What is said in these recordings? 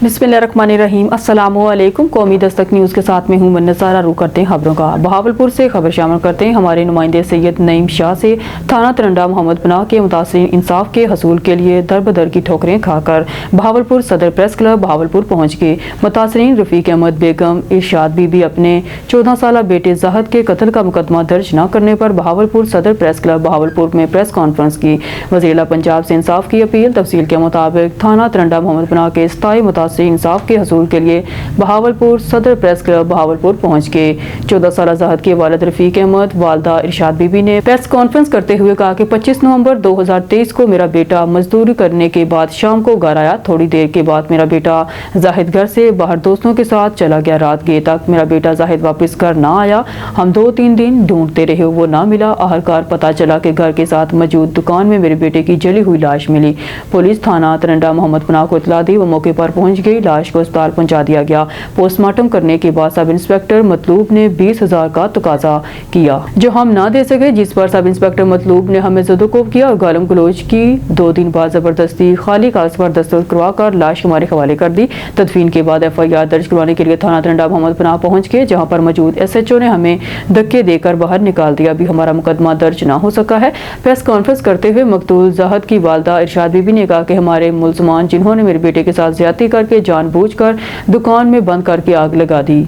बिस्मिल्लाहिर्रहमानिर्रहीम। अस्सलामुअलैकुम। कौमी दस्तक न्यूज़ के साथ में हूँ नज़ारा रू करते हैं खबरों का। बहावलपुर से खबर शामिल करते हैं। हमारे नुमाइंदे सैयद नईम शाह से थाना तरंडा मोहम्मद पनाह के मुतासरीन इंसाफ के हसूल के लिए दर बदर की ठोकरें खाकर बहावलपुर सदर प्रेस क्लब बहावलपुर पहुँच गए। मुतासरीन रफ़ीक अहमद बेगम इरशाद बीबी अपने 14 साल बेटे ज़ाहद के कत्ल का मुकदमा दर्ज न करने पर बहावलपुर सदर प्रेस क्लब बहावलपुर में प्रेस कॉन्फ्रेंस की। वज़ीर पंजाब से इंसाफ की अपील। तफसील के मुताबिक थाना तरंडा मोहम्मद पनाह के स्थायी मुतासरीन इंसाफ के हसूल के लिए बहावलपुर सदर प्रेस क्लब बहावलपुर पहुंच गए। 14 साल ज़ाहद के वालिद रफ़ीक अहमद वालदा इरशाद बीबी ने प्रेस कॉन्फ्रेंस करते हुए कहा कि 25 नवंबर 2023 को मेरा बेटा मजदूरी करने के बाद शाम को घर आया। थोड़ी देर के बाद मेरा बेटा जाहिद घर से बाहर दोस्तों के साथ चला गया। रात गए तक मेरा बेटा जाहिद वापस घर ना आया। हम 2-3 दिन ढूंढते रहे, वो ना मिला। आखिरकार पता चला कि घर के साथ मौजूद दुकान में मेरे बेटे की जली हुई लाश मिली। पुलिस थाना तरंडा मोहम्मद पनाह को इत्तला दी, वो मौके पर पहुंच गई। लाश को अस्पताल पहुंचा दिया गया। पोस्टमार्टम करने के बाद सब इंस्पेक्टर मतलूब ने 20,000 का तकाजा किया जो हम ना दे सके, जिस पर सब इंस्पेक्टर मतलूब ने हमें ज़दोकोब किया और गालम गलोच की। 2 दिन बाद जबरदस्ती खाली कागज पर दस्तखत करवा कर लाश हमारे हवाले कर दी। तदफीन के बाद FIR दर्ज करवाने के लिए थाना तरंडा मोहम्मद पनाह पहुंच गए, जहां पर मौजूद SHO ने हमें धक्के देकर बाहर निकाल दिया। अभी हमारा मुकदमा दर्ज ना हो सका है। प्रेस कॉन्फ्रेंस करते हुए मकतूल ज़ाहद की वालदा इरशाद बीबी ने कहा कि हमारे मुलजमान जिन्होंने मेरे बेटे के साथ ज्यादती करके जानबूझकर दुकान में बंद करके आग लगा दी।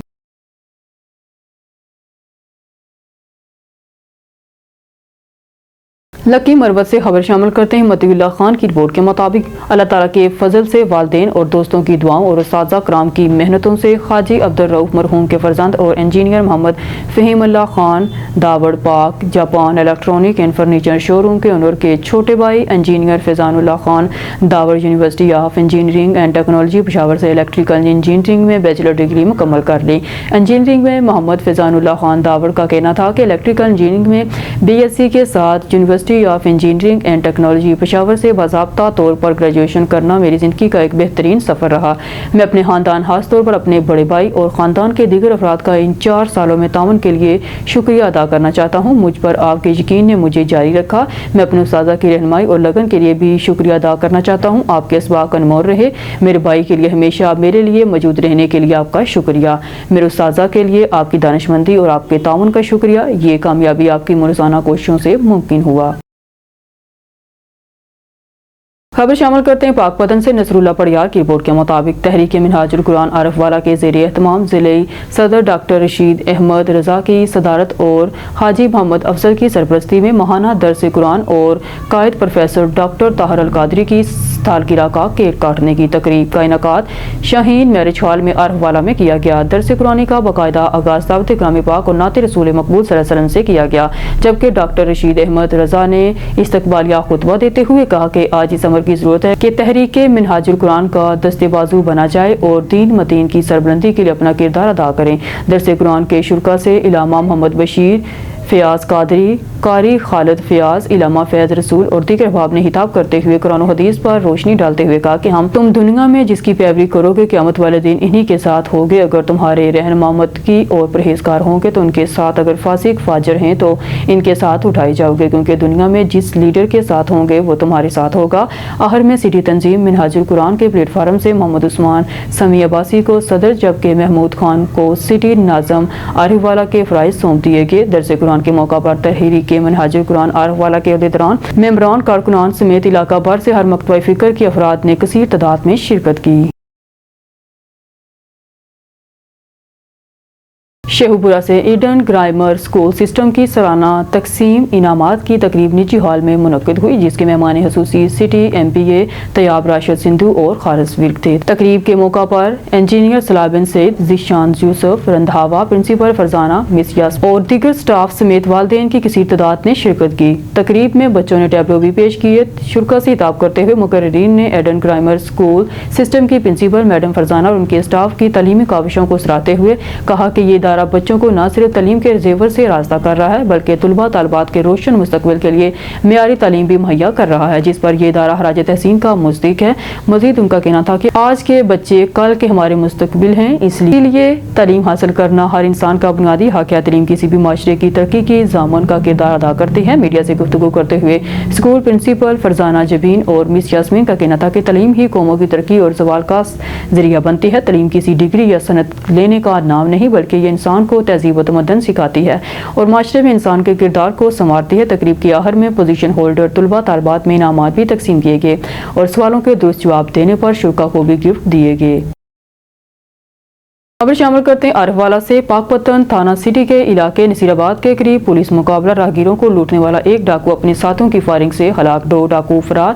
लकी मरवत से खबर शामिल करते हैं। मतीउल्लाह खान की रिपोर्ट के मुताबिक अल्लाह ताला के फजल से वालिदैन और दोस्तों की दुआओं और उस्ताज़ा कराम की मेहनतों से हाजी अब्दुल रऊफ मरहूम के फर्जंद और engineer Mohammad Fahimullah Khan Dawar Pak Japan electronic and furniture showroom के ओनर के छोटे भाई engineer Faizanullah Khan Dawar university of engineering and technology Peshawar से इलेक्ट्रिकल इंजीनियरिंग में बैचलर डिग्री मुकम्मल कर ली। इंजीनियरिंग में मोहम्मद फैजानुल्लाह खान दावड़ का कहना था कि इलेक्ट्रिकल इंजीनियरिंग में BSc के साथ university of engineering and technology Peshawar से बाज़ाब्ता तौर पर ग्रेजुएशन करना मेरी ज़िंदगी का एक बेहतरीन सफ़र रहा। मैं अपने ख़ानदान खास तौर पर अपने बड़े भाई और ख़ानदान के दीगर अफराद का इन 4 सालों में ताउन के लिए शुक्रिया अदा करना चाहता हूँ। मुझ पर आपके यकीन ने मुझे जारी रखा। मैं अपने उस्ताज़ा की रहनुमाई और लगन के लिए भी शुक्रिया अदा करना चाहता हूँ। आपके इसबाक अनमोल रहे। मेरे भाई के लिए हमेशा मेरे लिए मौजूद रहने के लिए आपका शुक्रिया। मेरे उस्ताज़ा के लिए आपकी दानिशमंदी और आपके ताउन का शुक्रिया। ये कामयाबी आपकी मुलज़ाना कोशिशों से मुमकिन हुआ। खबर शामिल करते हैं पाकपतन से। नसरुल्लाह पड़ियार की रिपोर्ट के मुताबिक तहरीक मिनहाजुल कुरान आरफ वाला के ज़ेर एहतमाम ज़िले सदर डॉक्टर रशीद अहमद रज़ा की सदारत और हाजी मोहम्मद अफजल की सरपरस्ती में माहाना दरस कुरान और कायद प्रोफेसर डॉक्टर ताहिर अल कादरी की सालगिरह का केक काटने की तकरीब का इनेकाद शाहीन मैरिज हॉल में आरफ वाला में किया गया। दरस कुरानी का बाकायदा आगाज़ दावत इकराम पाक और नाते रसूल मकबूल सल्लल्लाहु अलैहि वसल्लम से किया गया, जबकि डॉक्टर रशीद अहमद रज़ा ने इस्तकबालिया खुतबा देते हुए कहा कि आज इस अमर की जरूरत है कि तहरीक मिनहाजुल कुरान का दस्ते बाजू बना जाए और दीन मतीन की सरबलंदी के लिए अपना किरदार अदा करें। दरस कुरान के शुरका से इलामा मोहम्मद बशीर फ़याज़ कादरी, कारी खालिद फ़याज़, इलामा फैज़ रसूल और दीगर अहबाब ने हिताब करते हुए कुरान और हदीस पर रोशनी डालते हुए कहा कि तुम दुनिया में जिसकी पैरवी करोगे क़यामत वाले दिन इन्हीं के साथ होगे। अगर तुम्हारे रहनुमा की और परहेजगार होंगे तो उनके साथ, अगर फासिक फाजर हैं तो इनके साथ उठाए जाओगे, क्योंकि दुनिया में जिस लीडर के साथ होंगे वो तुम्हारे साथ होगा। आखिर में सिटी तंजीम मिनहाजुल कुरान के प्लेटफार्म से मोहम्मद उस्मान समी अब्बासी को सदर, जबकि महमूद खान को सिटी नाज़म आरिफ वाला के फ़राइज़ सौंप दिए गए। दरस कुरान के मौका पर तहरीक मिनहाजुल कुरान आरफ वाला के अहदेदारान, मेंबरान, कारकुनान समेत इलाका भर से हर मकतबा फ़िक्र के अफराद ने कसीर तादाद में शिरकत की। शेखुपुरा से ईडन ग्रामर स्कूल सिस्टम की सालाना तकसीम इनामात की तकरीब निजी हॉल में मुनक्किद हुई, जिसके मेहमान खसूसी सिटी MPA तैयाब राशिद सिंधु और खारिज विर्क थे। तकरीब के मौका पर इंजीनियर सलाह बिन सैद, ज़ीशान यूसुफ रंधावा, प्रिंसिपल फरजाना मिसियास और दीगर स्टाफ समेत वालिदैन की कसीर तादाद ने शिरकत की। तकरीब में बच्चों ने टैबलो भी पेश किए। शुरा से हिताब करते हुए मुकर्रिरीन ने ईडन ग्रामर स्कूल सिस्टम की प्रिंसिपल मैडम फरजाना और उनके स्टाफ की तालीमी काविशों को सराहते हुए कहा कि ये इदारा بچوں کو نہ صرف تعلیم کے زیور سے راستہ کر رہا ہے بلکہ طلباء طالبات کے روشن مستقبل کے لیے معیاری تعلیم بھی مہیا کر رہا ہے، جس پر یہ ادارہ خراج تحسین کا مصداق ہے۔ مزید ان کا کہنا تھا کہ آج کے بچے کل کے ہمارے مستقبل ہیں، اس لیے تعلیم حاصل کرنا ہر انسان کا بنیادی حق ہے۔ تعلیم کسی بھی معاشرے کی ترقی کی ضامن کا کردار ادا کرتی ہے۔ میڈیا سے گفتگو کرتے ہوئے اسکول پرنسپل فرزانہ جبین اور مس یاسمین کا کہنا تھا کہ تعلیم ہی قوموں کی ترقی اور زوال کا ذریعہ بنتی ہے۔ تعلیم کسی ڈگری یا صنعت لینے کا نام نہیں بلکہ یہ انسان کو تہذیب و تمدن سکھاتی ہے اور معاشرے میں انسان کے کردار کو سنوارتی ہے۔ تقریب کے آخر میں پوزیشن ہولڈر طلباء طالبات میں انعامات بھی تقسیم کیے گئے اور سوالوں کے درست جواب دینے پر شرکا کو بھی گفٹ دیے گئے۔ خبر شامل کرتے ہیں عارف والا سے۔ پاک پتن تھانہ سٹی کے علاقے نصیر آباد کے قریب پولیس مقابلہ، راہگیروں کو لوٹنے والا ایک ڈاکو اپنے ساتھیوں کی فائرنگ سے ہلاک، 2 ڈاکو فرار،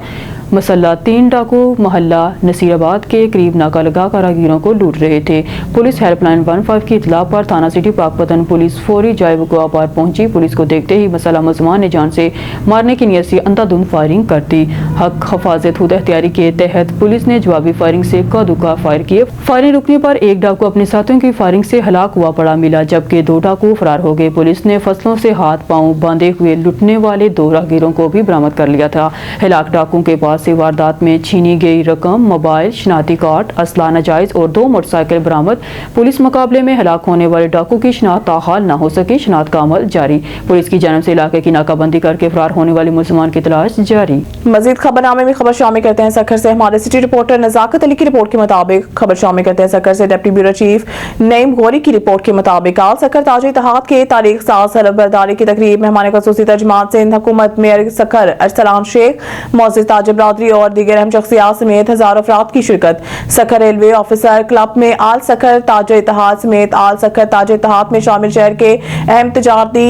مسلح 3 ڈاکو محلہ نصیر آباد کے قریب ناکہ لگا کر راہگیروں کو لوٹ رہے تھے۔ پولیس ہیلپ لائن 15 کی اطلاع پر تھانہ سٹی پاک پتن پولیس فوری جائے وقوع پر پہنچی۔ پولیس کو دیکھتے ہی مسلح ملزمان نے جان سے مارنے کی نیت سے اندھا دھند فائرنگ کر دی۔ حق حفاظت خود اختیاری کے تحت پولیس نے جوابی فائرنگ سے کدوکا فائر کیے۔ فائرنگ رکنے پر ایک ڈاکو اپنے ساتھیوں کی فائرنگ سے ہلاک ہوا پڑا ملا جبکہ 2 ڈاکو فرار ہو گئے۔ پولیس نے فصلوں سے ہاتھ پاؤں باندھے ہوئے لٹنے والے 2 راہگیروں کو بھی برآمد کر لیا تھا۔ ہلاک ڈاکوؤں کے پاس سے واردات میں چھینی گئی رقم، موبائل، شناختی کارڈ، اسلحہ ناجائز اور 2 موٹر سائیکل برآمد۔ پولیس مقابلے میں ہلاک ہونے والے ڈاکو کی شناخت تاحال نہ ہو سکی، شناخت کا عمل جاری۔ پولیس کی جانب سے علاقے کی ناکہ بندی کر کے فرار ہونے والے ملزمان کی تلاش جاری۔ مزید خبرنامے میں خبر شامل کرتے ہیں سکھر سے۔ ہمارے سٹی رپورٹر نزاکت علی کی رپورٹ کے مطابق خبر شامل کرتے ہیں سکھر سے۔ ڈپٹی بیورو چیف نعیم غوری کی رپورٹ کے مطابق آل سکھر تاج اتحاد کے تاریخ ساز حلف برداری کی تقریب، مہمان خصوصی ترجمان سندھ حکومت میئر سکھر ارسلان شیخ، معزز تاجر برادری اور دیگر اہم شخصیات سمیت ہزاروں افراد کی شرکت۔ سکھر ریلوے آفیسر کلب میں آل سکھر تاج اتحاد سمیت آل سکھر تاج اتحاد میں شامل شہر کے اہم تجارتی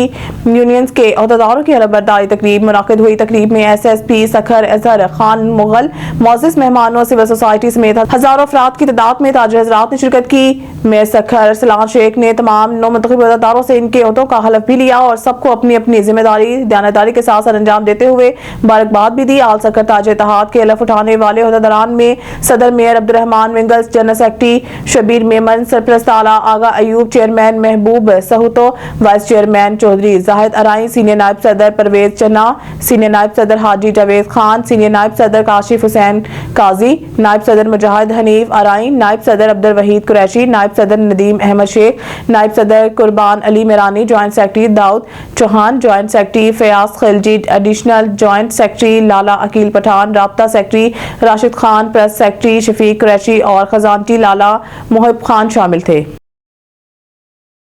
یونینز کے عہدیداروں کی حلف برداری تقریب منعقد ہوئی۔ تقریب میں S S P Sukkur Azhar Khan Mughal, معزز مہمانوں، سول سوسائٹی سمیت ہزاروں افراد کی تعداد میں تاجر حضرات نے شرکت کی۔ میئر سکھر ارسلان شیخ نے تمام نو منتخب عہدیداروں سے ان کے عہدوں کا حلف بھی لیا اور سب کو اپنی اپنی ذمہ داری دیانتداری کے ساتھ انجام دیتے ہوئے مبارکباد بھی دی۔ آل سکھر تاج اتحاد کے حلف اٹھانے والے عہدیداران میں صدر میئر عبدالرحمان ونگلز، جنرل سیکرٹری شبیر میمن، سرپرست اعلیٰ Agha Ayub, chairman Mehboob Sahito, vice chairman Chaudhry Zahid Arain, senior نائب صدر پرویز چنا، سینئر نائب صدر حاجی جاوید خان، سینئر نائب صدر کاشف حسین قاضی، نائب صدر مجاہد حنیف ارائیں، نائب صدر عبدالوحید قریشی، نائب صدر ندیم احمد شیخ، نائب صدر Qurban Ali Mirani, joint secretary Daud Chauhan, joint secretary Fayyaz Khilji, additional joint secretary Lala Aqeel Pathan, رابطہ secretary Rashid Khan, press secretary Shafiq Qureshi اور خزانچی لالا محب خان شامل تھے۔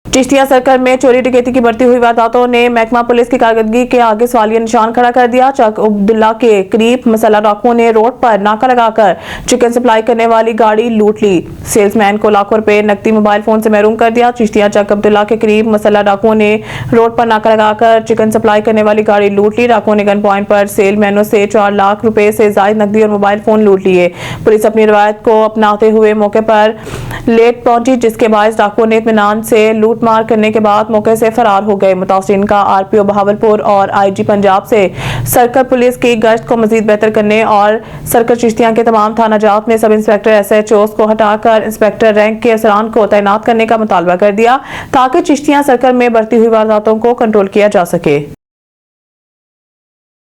چشتیہ سرکل میں چوری ڈکیتی کی بڑھتی ہوئی وارداتوں نے محکمہ پولیس کی کارکردگی کے آگے سوالیہ نشان کھڑا کر دیا۔ چک عبداللہ کے قریب مسلح ڈاکوؤں نے روڈ پر ناکہ لگا کر چکن سپلائی کرنے والی گاڑی لوٹ لی، سیلز مین کو لاکھوں روپے نقدی موبائل فون سے محروم کر دیا۔ چشتیہ چک عبداللہ کے قریب مسلح ڈاکوؤں نے روڈ پر ناکہ لگا کر چکن سپلائی کرنے والی گاڑی لوٹ لی۔ ڈاکوؤں نے گن پوائنٹ پر سیل مینوں سے 4 لاکھ روپے سے زائد نقدی اور موبائل فون لوٹ لیے۔ پولیس اپنی روایت کو اپناتے ہوئے موقع پر لیٹ پہنچی، جس کے باعث ڈاکوؤں نے اطمینان سے لوٹ مار کرنے کے بعد موقع سے فرار ہو گئے۔ متاثرین کا آر پی او بہاولپور اور آئی جی پنجاب سے سرکل پولیس کی گشت کو مزید بہتر کرنے اور سرکل چشتیاں کے تمام تھانہ جات میں sub inspector S H Os کو ہٹا کر انسپیکٹر رینک کے افسران کو تعینات کرنے کا مطالبہ کر دیا تاکہ چشتیاں سرکل میں بڑھتی ہوئی وارداتوں کو کنٹرول کیا جا سکے۔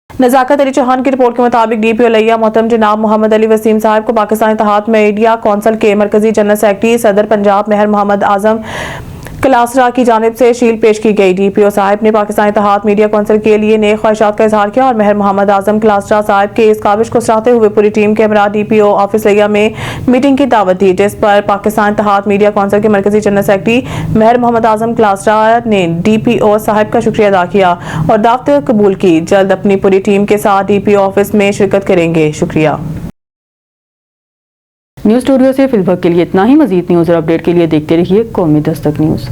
نزاکت علی چوہان کی رپورٹ کے مطابق ڈی پی او لیا محترم جناب محمد علی وسیم صاحب کو پاکستان اتحاد میڈیا کونسل کے مرکزی جنرل سیکرٹری صدر پنجاب مہر محمد اعظم کلاسرا کی جانب سے شیلڈ پیش کی گئی۔ ڈی پی او صاحب نے پاکستان اتحاد میڈیا کونسل کے لیے نیک خواہشات کا اظہار کیا اور مہر محمد اعظم کلاسرا صاحب کے اس کاوش کو سراہتے ہوئے پوری ٹیم کے ہمراہ ڈی پی او آفس لیا میں میٹنگ کی دعوت دی، جس پر پاکستان اتحاد میڈیا کونسل کے مرکزی جنرل سیکرٹری مہر محمد اعظم کلاسرا نے ڈی پی او صاحب کا شکریہ ادا کیا اور دعوت قبول کی۔ جلد اپنی پوری ٹیم کے ساتھ ڈی پی او آفس میں شرکت کریں گے۔ شکریہ۔ نیوز اسٹوڈیو سے فی الوقت کے لیے اتنا ہی۔ مزید نیوز اور اپڈیٹ کے لیے دیکھتے رہیے قومی دستک نیوز۔